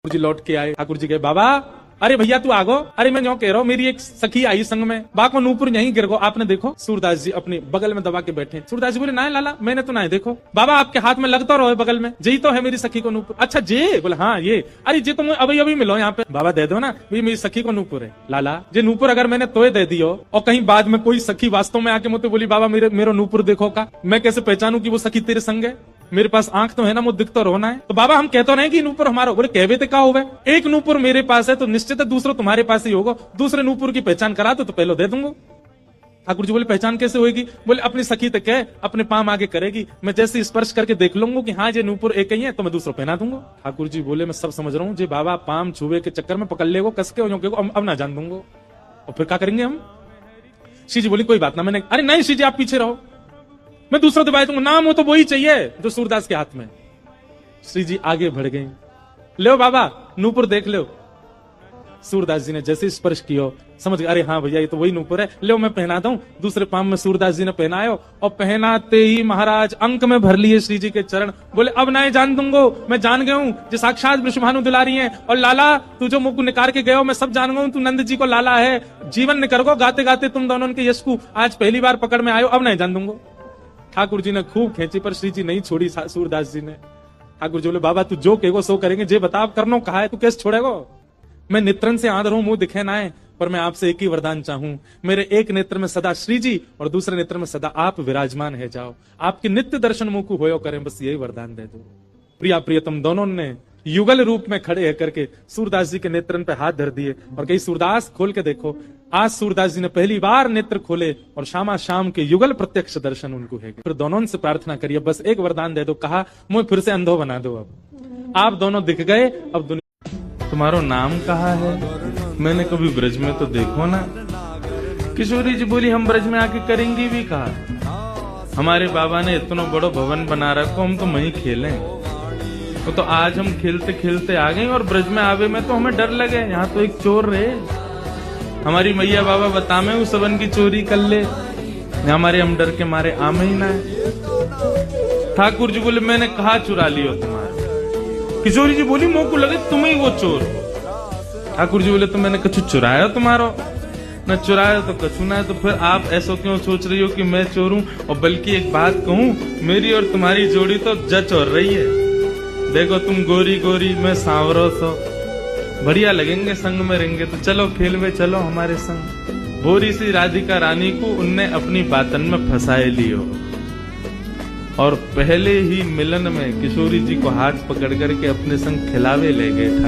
जी लौट के आए, ठाकुर जी कहे बाबा अरे भैया तू आगो, अरे मैं जो कह रहा हूँ मेरी एक सखी आई संग में, बाको नूपुर यहीं गिर गो, आपने देखो। सूरदास जी अपने बगल में दबा के बैठे। सूरदास जी बोले ना लाला मैंने तो ना देखो। बाबा आपके हाथ में लगता रहो बगल में, यही तो है मेरी सखी को नूपुर। अच्छा जे बोले हाँ ये, अरे जे तुम अभी अभी मिलो यहाँ पे। बाबा दे दो ना, भाई मेरी सखी को नूपुर है। लाला जे नूपुर अगर मैंने तोय दे दियो और कहीं बाद में कोई सखी वास्तव में आके मुझे बोली बाबा मेरे नूपुर देखो का, मैं कैसे पहचानू की वो सखी तेरे संग है? मेरे पास आंख तो है ना, मुझे दिख तो रोना है। तो बाबा हम कहते नहीं कि नूपुर हमारा, बोले कहवे तो क्या होगा, एक नूपुर मेरे पास है तो निश्चित है दूसरा तुम्हारे पास ही होगा, दूसरे नूपुर की पहचान करा तो पहले दे दूंगा। ठाकुर जी बोले पहचान कैसे होगी? बोले अपनी सखी तक है, अपने पाम आगे करेगी, मैं जैसे स्पर्श करके देख लूंगा कि हाँ ये नूपुर एक ही है तो मैं दूसरा पहना दूंगा। ठाकुर जी बोले मैं सब समझ रहा हूँ, जी बाबा पाम छुए के चक्कर में पकड़ लेगो कस के, अब ना जान दूंगा और फिर क्या करेंगे हम? श्री जी बोली कोई बात ना, मैंने अरे नहीं श्री जी आप पीछे रहो, मैं दूसरा दबा दूंगा, नाम हो तो वही चाहिए जो सूरदास के हाथ में। श्री जी आगे बढ़ गए, लो बाबा नूपुर देख लो। सूरदास जी ने जैसे स्पर्श किया समझ गए, अरे हाँ भैया ये तो वही नूपुर है, लो मैं पहना दूं। दूसरे पाम में सूरदास जी ने पहनायो और पहनाते ही महाराज अंक में भर लिए श्री जी के चरण। बोले अब ना जान दूंगो, मैं जान गया हूँ जो साक्षात वृषभानु दुलारी है, और लाला तू जो मुख निकाल के गयो मैं सब जान गया हूँ, तू नंद जी को लाला है, जीवन निकर गो गाते गाते तुम दोनों के यश को आज पहली बार पकड़ में आयो, अब नहीं जान दूंगो। ठाकुर जी ने खूब खींची पर श्री जी नहीं छोड़ी सूरदास जी ने। ठाकुर जी बोले बाबा तू जो कहेगो सो करेंगे, जे बता करनो कहा है तू कैसे छोड़ेगो? मैं नेत्रन से आंध रहूं, मुंह दिखे ना है, पर मैं आपसे एक ही वरदान चाहूं, मेरे एक नेत्र में सदा श्री जी और दूसरे नेत्र में सदा आप विराजमान है जाओ, आपके नित्य दर्शन मुंह को होयो करें, बस यही वरदान दे दो। प्रिया प्रियतम दोनों ने युगल रूप में खड़े करके सूरदास जी के नेत्रन पे हाथ धर दिए और कही सूरदास खोल के देखो। आज सूरदास जी ने पहली बार नेत्र खोले और शामा शाम के युगल प्रत्यक्ष दर्शन उनको है। फिर दोनों से प्रार्थना करिए बस एक वरदान दे दो, कहा मुझे फिर से अंधो बना दो। अब आप दोनों दिख गए, अब दुनिया। तुम्हारो नाम कहा है? मैंने कभी ब्रज में तो देखो ना। किशोरी जी बोली हम ब्रज में आके करेंगे भी कहा, हमारे बाबा ने इतना बड़ो भवन बना रखो, हम तो वहीं खेलें। तो आज हम खेलते खेलते आ गए और ब्रज में आवे में तो हमें डर लगे, यहाँ तो एक चोर रहे, हमारी मैया बाबा बतामे उस सबन की चोरी कर ले, हमारे हम डर के मारे आमे ही ना है। ठाकुर जी बोले मैंने कहा चुरा लियो तुम्हारे? किशोरी जी बोली मोह को लगे तुम ही वो चोर। ठाकुर जी बोले तो मैंने कछु चुराया तुम्हारो? न चुराया तो कछु ना है, तो फिर आप ऐसा क्यों सोच रही हो कि मैं चोर हूँ? और बल्कि एक बात कहूँ, मेरी और तुम्हारी जोड़ी तो जच और रही है, देखो तुम गोरी गोरी मैं सांवरो सो, बढ़िया लगेंगे संग में रहेंगे, तो चलो खेल में चलो हमारे संग। भोरी सी राधिका रानी को उनने अपनी बातन में फंसाए लियो और पहले ही मिलन में किशोरी जी को हाथ पकड़ करके अपने संग खिलावे ले गए।